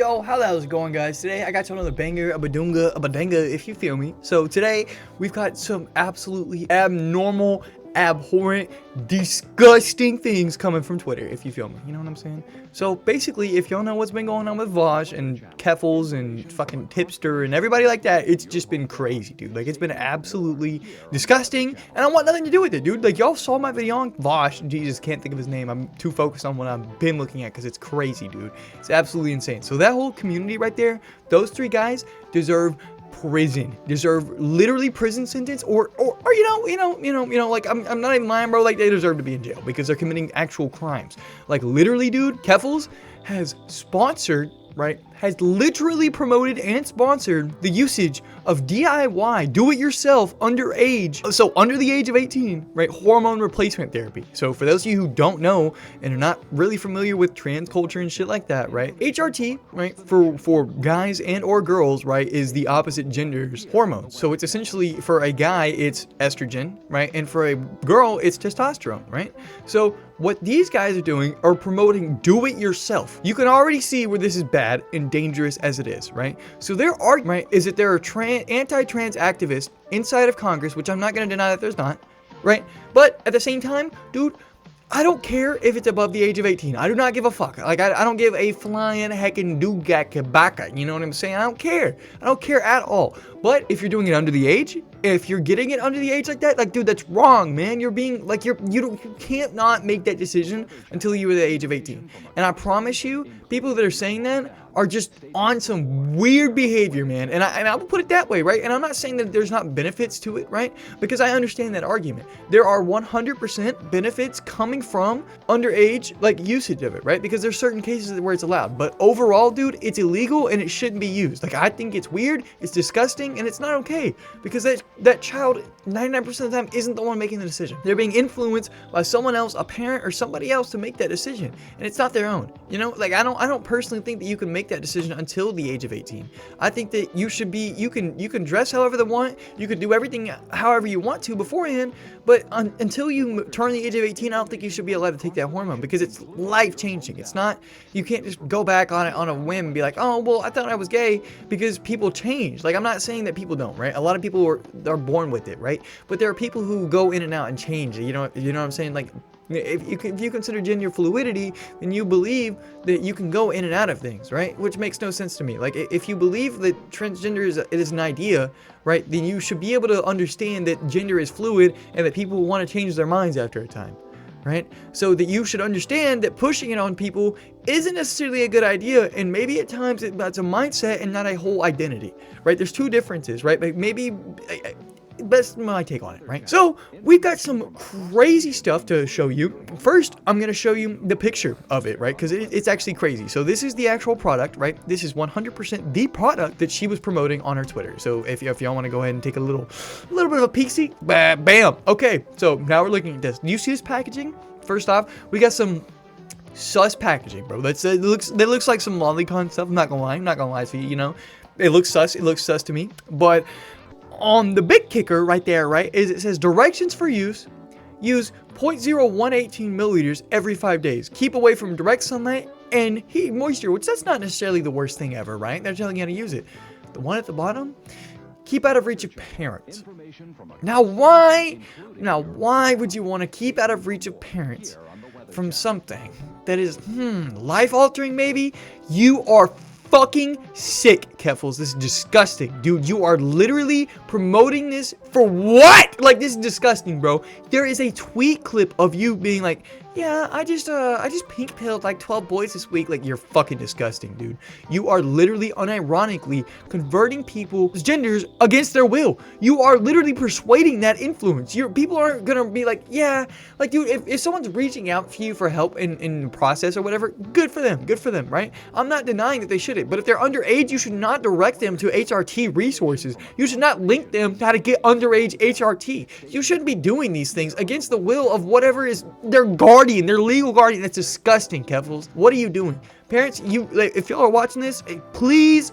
Yo, how's it going, guys? Today I got you another banger, a badunga, a badanga, if you feel me. So today we've got some absolutely abnormal, abhorrent, disgusting things coming from Twitter, if you feel me. You know what I'm saying? So basically, if y'all know what's been going on with Vaush and Keffals and fucking Tipster and everybody like that, it's just been crazy, dude. Like, it's been absolutely disgusting, and I want nothing to do with it, dude. Like, y'all saw my video on Vaush. Jesus, can't think of his name. I'm too focused on what I've been looking at because it's crazy, dude. It's absolutely insane. So that whole community right there, those three guys deserve prison, deserve literally prison sentence, or like I'm not even lying, bro. Like, they deserve to be in jail because they're committing actual crimes. Like, literally, dude, Keffals has sponsored, right, has literally promoted and sponsored the usage of DIY, do-it-yourself, underage, so under the age of 18, right, hormone replacement therapy. So for those of you who don't know and are not really familiar with trans culture and shit like that, right, HRT, right, for guys and or girls, right, is the opposite gender's hormones. So it's essentially, for a guy, it's estrogen, right, and for a girl, it's testosterone, right? So what these guys are doing are promoting do-it-yourself. You can already see where this is bad and dangerous as it is, right? So their argument, right, is that there are anti-trans activists inside of Congress, which I'm not going to deny that there's not, right? But at the same time, dude, I don't care if it's above the age of 18. I do not give a fuck. Like, I don't give a flying heckin' dugak, you know what I'm saying? I don't care. I don't care at all. But if you're doing it under the age, if you're getting it under the age like that, like, dude, that's wrong, man. You're being, like, you can't not make that decision until you were the age of 18. And I promise you, people that are saying that are just on some weird behavior, man. And I will put it that way, right? And I'm not saying that there's not benefits to it, right? Because I understand that argument. There are 100% benefits coming from underage, like, usage of it, right? Because there's certain cases where it's allowed. But overall, dude, it's illegal and it shouldn't be used. Like, I think it's weird, it's disgusting, and it's not okay. Because that child, 99% of the time, isn't the one making the decision. They're being influenced by someone else, a parent or somebody else, to make that decision. And it's not their own. You know, like, I don't personally think that you can make that decision until the age of 18. I think that you should be, you can dress however they want, you can do everything however you want to beforehand, but until you turn the age of 18, I don't think you should be allowed to take that hormone, because it's life-changing. It's not, you can't just go back on it on a whim and be like, oh, well, I thought I was gay, because people change. Like, I'm not saying that people don't, right? A lot of people are born with it, right? But there are people who go in and out and change. You know what I'm saying? Like, if you consider gender fluidity, then you believe that you can go in and out of things, right? Which makes no sense to me. Like, if you believe that transgender is an idea, right, then you should be able to understand that gender is fluid and that people want to change their minds after a time, right? So that you should understand that pushing it on people isn't necessarily a good idea, and maybe at times that's a mindset and not a whole identity, right? There's two differences, right? Like, maybe that's my take on it, right? So we've got some crazy stuff to show you. First, I'm going to show you the picture of it, right? Because it's actually crazy. So this is the actual product, right? This is 100% the product that she was promoting on her Twitter. So if y'all want to go ahead and take a little bit of a peek-see, bam. Okay, so now we're looking at this. Do you see this packaging? First off, we got some sus packaging, bro. That looks like some lolicon stuff. I'm not gonna lie to you. You know, it looks sus to me. But on the big kicker right there, right, is it says directions for use 0.0118 milliliters every 5 days. Keep away from direct sunlight and heat moisture, which that's not necessarily the worst thing ever, right? They're telling you how to use it. The one at the bottom, keep out of reach of parents. Now why would you want to keep out of reach of parents from something that is life altering? Maybe you are fucking sick, Keffals. This is disgusting, dude. You are literally promoting this for what? Like, this is disgusting, bro. There is a tweet clip of you being like, yeah, I just pink pilled like 12 boys this week. Like, you're fucking disgusting, dude. You are literally unironically converting people's genders against their will. You are literally persuading that influence. People aren't gonna be like, yeah, like, dude, if someone's reaching out for you for help in the process or whatever, good for them, right? I'm not denying that they shouldn't, but if they're underage, you should not direct them to HRT resources. You should not link them to how to get underage HRT. You shouldn't be doing these things against the will of whatever is their guardian, their legal guardian. That's disgusting, Keffals. What are you doing? Parents, if y'all are watching this, please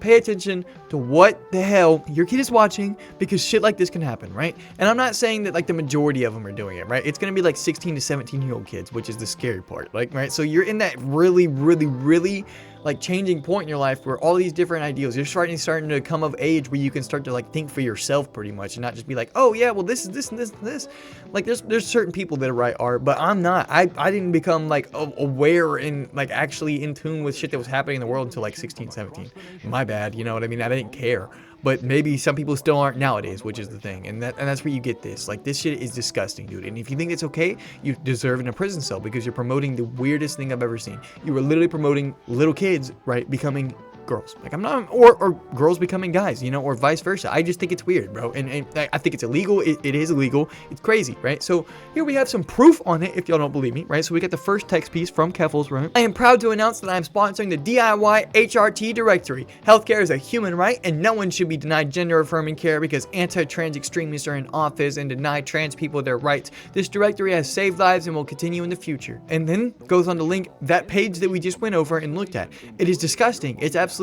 pay attention to what the hell your kid is watching, because shit like this can happen, right? And I'm not saying that like the majority of them are doing it, right? It's gonna be like 16 to 17-year-old kids, which is the scary part, like, right? So you're in that really like changing point in your life where all these different ideals, you're starting to come of age where you can start to like think for yourself pretty much and not just be like, oh yeah, well this is this and this and this. Like there's certain people that write art, but I'm not. I didn't become like aware and like actually in tune with shit that was happening in the world until like 16, 17. My bad, you know what I mean? I didn't care. But maybe some people still aren't nowadays, which is the thing. And that's where you get this. Like, this shit is disgusting, dude. And if you think it's okay, you deserve in a prison cell because you're promoting the weirdest thing I've ever seen. You were literally promoting little kids, right, becoming girls. Like, I'm not, or girls becoming guys, you know, or vice versa. I just think it's weird, bro. And I think it's illegal. It is illegal. It's crazy, right? So here we have some proof on it if y'all don't believe me, right? So we got the first text piece from Keffals, right? I am proud to announce that I am sponsoring the DIY HRT directory. Healthcare is a human right and no one should be denied gender affirming care because anti-trans extremists are in office and deny trans people their rights. This directory has saved lives and will continue in the future. And then goes on to link that page that we just went over and looked at. It is disgusting. It's absolutely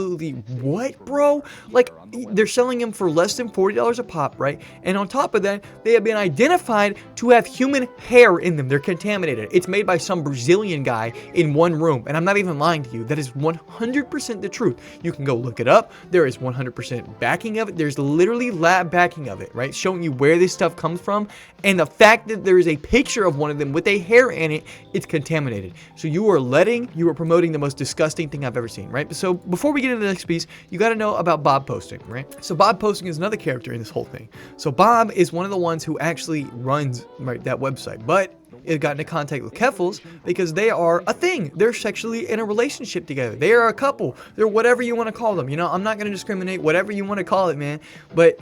what, bro? Like, they're selling them for less than $40 a pop, right? And on top of that, they have been identified to have human hair in them. They're contaminated. It's made by some Brazilian guy in one room. And I'm not even lying to you. That is 100% the truth. You can go look it up. There is 100% backing of it. There's literally lab backing of it, right? Showing you where this stuff comes from. And the fact that there is a picture of one of them with a hair in it, it's contaminated. So you are promoting the most disgusting thing I've ever seen, right? So before we get into the next piece, you got to know about Bob Posting, right? So Bob Posting is another character in this whole thing. So Bob is one of the ones who actually runs, right, that website, but it got into contact with Keffals because they are a thing. They're sexually in a relationship together. They are a couple. They're whatever you want to call them. You know, I'm not going to discriminate, whatever you want to call it, man. But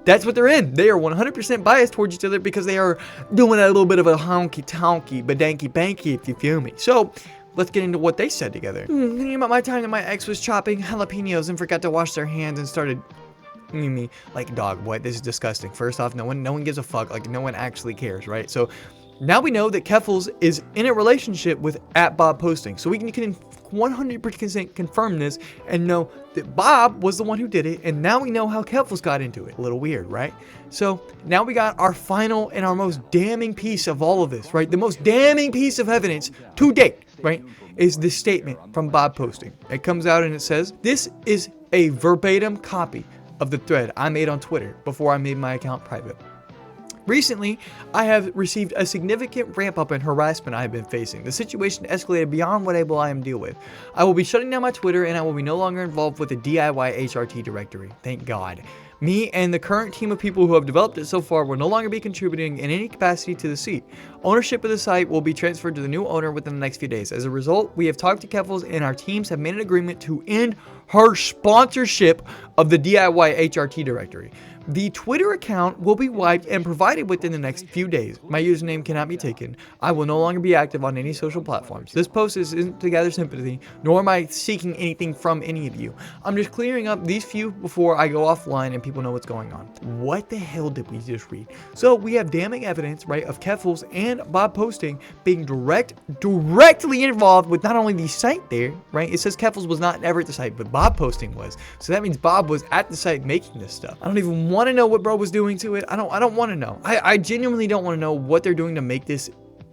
that's what they're in. They are 100% biased towards each other because they are doing a little bit of a honky-tonky, badanky-banky, if you feel me. So let's get into what they said together. Thinking about my time that my ex was chopping jalapenos and forgot to wash their hands and started me like, dog, what? This is disgusting. First off, no one gives a fuck. Like, no one actually cares, right? So now we know that Keffals is in a relationship with @Bob Posting. So we can 100% confirm this and know that Bob was the one who did it. And now we know how Keffals got into it. A little weird, right? So now we got our final and our most damning piece of all of this, right? The most damning piece of evidence to date, right, is this statement from Bob Posting. It comes out and it says, this is a verbatim copy of the thread I made on Twitter before I made my account private. Recently, I have received a significant ramp up in harassment I have been facing. The situation escalated beyond what I am deal with. I will be shutting down my Twitter and I will be no longer involved with the DIY HRT directory. Thank God. Me and the current team of people who have developed it so far will no longer be contributing in any capacity to the site. Ownership of the site will be transferred to the new owner within the next few days. As a result, we have talked to Keffals and our teams have made an agreement to end her sponsorship of the DIY HRT directory. The Twitter account will be wiped and provided within the next few days. My username cannot be taken. I will no longer be active on any social platforms. This post isn't to gather sympathy, nor am I seeking anything from any of you. I'm just clearing up these few before I go offline and people know what's going on. What the hell did we just read? So we have damning evidence, right, of Keffals and Bob Posting being directly involved with not only the site there, right? It says Keffals was not ever at the site, but Bob Posting was. So that means Bob was at the site making this stuff. I don't even want to know what bro was doing to it. I don't want to know. I genuinely don't want to know what they're doing to make this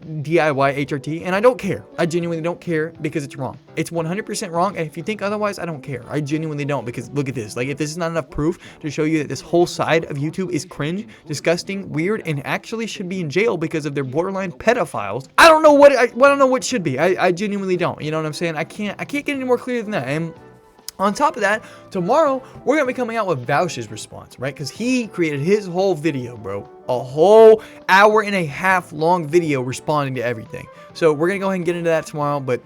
DIY HRT, and I don't care. I genuinely don't care because it's wrong. It's 100% wrong, and if you think otherwise, I don't care. I genuinely don't, because look at this. Like, if this is not enough proof to show you that this whole side of YouTube is cringe, disgusting, weird, and actually should be in jail because of their borderline pedophiles, I don't know what should be. I genuinely don't. You know what I'm saying? I can't get any more clear than that. And on top of that, tomorrow, we're going to be coming out with Vaush's response, right? Because he created his whole video, bro. A whole hour-and-a-half long video responding to everything. So we're going to go ahead and get into that tomorrow. But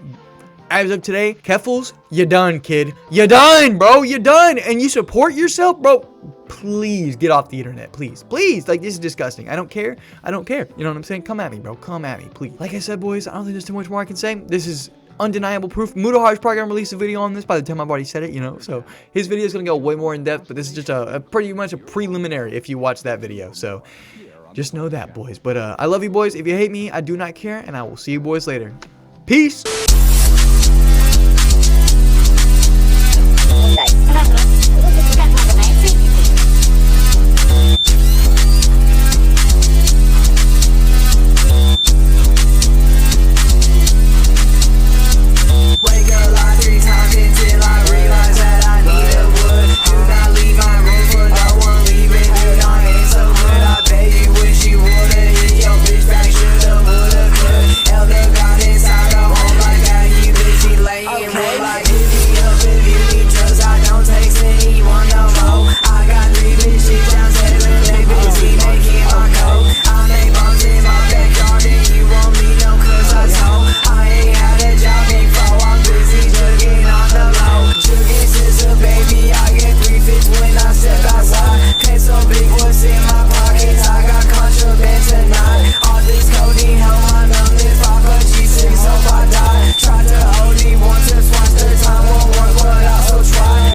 as of today, Keffals, you done, kid. You done, bro. You done. And you support yourself, bro. Please get off the internet. Please. Please. Like, this is disgusting. I don't care. I don't care. You know what I'm saying? Come at me, bro. Come at me, please. Like I said, boys, I don't think there's too much more I can say. This is undeniable proof. Mudahar's probably gonna release a video on this by the time I've already said it, you know, so his video is gonna go way more in depth, but this is just a pretty much a preliminary if you watch that video. So just know that, boys. But I love you, boys. If you hate me, I do not care, and I will see you boys later. Peace.